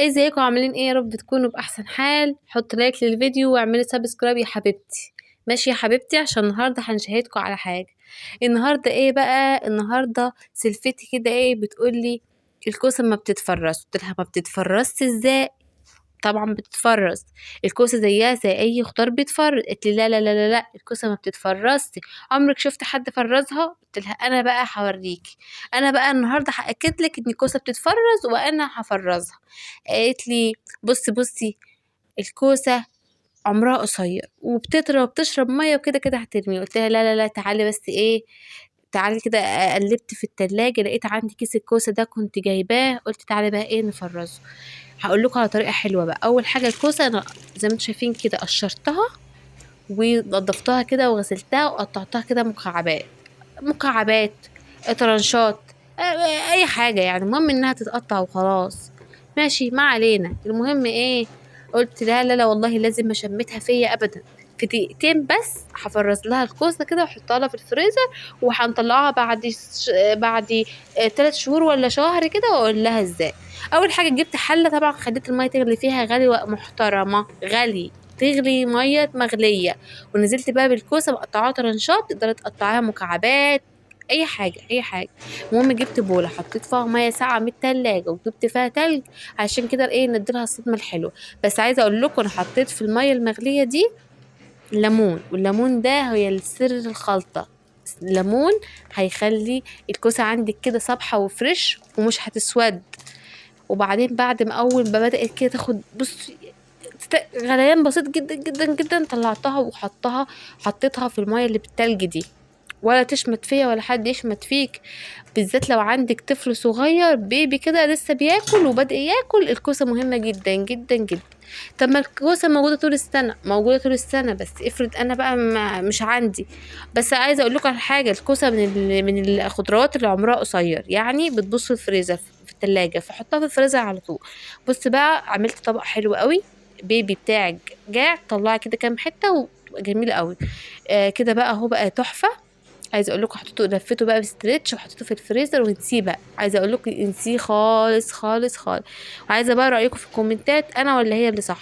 ازيكم عاملين ايه؟ يا رب تكونوا باحسن حال. حط لايك للفيديو واعملي سبسكرايب يا حبيبتي. ماشي يا حبيبتي، عشان النهارده هنشهدكم على حاجه. النهارده ايه بقى؟ النهارده سلفتي كده ايه بتقولي الكوسه ما بتتفرز. قلت لها ما بتتفرزش ازاي؟ طبعا بتتفرز. الكوسه زيها زي اي خضار بيتفرز. قالت لي لا لا لا لا لا، الكوسه ما بتتفرزش. عمرك شفت حد فرزها؟ قلت لها انا بقى هوريكي. انا بقى النهارده هاكد لك ان الكوسه بتتفرز وانا هفرزها. قالت لي بصي بصي، الكوسه عمرها قصير وبتشرب ميه وكده كده هترميه. قلت لها لا لا لا، تعالي بس ايه، تعالي كده. قلبت في التلاجة لقيت عندي كيس الكوسة ده كنت جايباه. قلت تعالي بقى ايه نفرزه. هقول لكم على طريقة حلوة بقى. اول حاجة الكوسة انا زي ما انتم شايفين كده قشرتها ونضفتها كده وغسلتها وقطعتها كده مكعبات مكعبات، طرنشات، اي حاجة يعني، المهم انها تتقطع وخلاص. ماشي ما علينا. المهم ايه، قلت لا لا لا والله لازم اشمتها فيا ابدا. في دقيقتين بس هفرز لها الكوسه كده واحطها لها في الفريزر، وهنطلعها بعد 3 شهور ولا شهر كده، واقول لها ازاي. اول حاجه جبت حله، طبعا خليت الميه تغلي فيها غلي محترمه، غلي تغلي ميه مغليه. ونزلت بقى بالكوسه مقطعاها طرنشات، تقدري تقطعيها مكعبات، اي حاجه اي حاجه. المهم جبت بوله حطيت فيها ميه ساقعه من التلاجة وجبت فيها تلج، عشان كده ايه نديلها الصدمه الحلوه. بس عايزه اقول لكم انا حطيت في الميه المغليه دي ليمون، والليمون ده هي السر الخلطه. الليمون هيخلي الكوسه عندك كده صبحه وفريش ومش هتسود. وبعدين بعد ما اول ما بدات كده تاخد بص غليان بسيط جدا جدا جدا، طلعتها حطيتها في الميه اللي بالتلج دي. ولا تشمت فيا ولا حد يشمت فيك، بالذات لو عندك طفل صغير بيبي كده لسه بياكل وبدأ ياكل. الكوسة مهمة جدا جدا جدا. طب ما الكوسة موجودة طول السنة، موجودة طول السنة، بس افرض انا بقى مش عندي. بس عايزة اقول لكم على حاجة، الكوسة من الخضروات اللي عمرها قصير، يعني بتبص في الفريزر في التلاجة، فحطها في الفريزر على طول. بص بقى عملت طبق حلو قوي. بيبي بتاعك جاع طلعي كده كام حتة وتبقى جميلة قوي. كده بقى اهو بقى تحفة. عايزه اقول لكم حطيته لفيته بقى بستريتش وحطيته في الفريزر ونسيه بقى. عايزه اقول لكم انسيه خالص خالص خالص. وعايزه بقى رايكم في الكومنتات، انا ولا هي اللي صح؟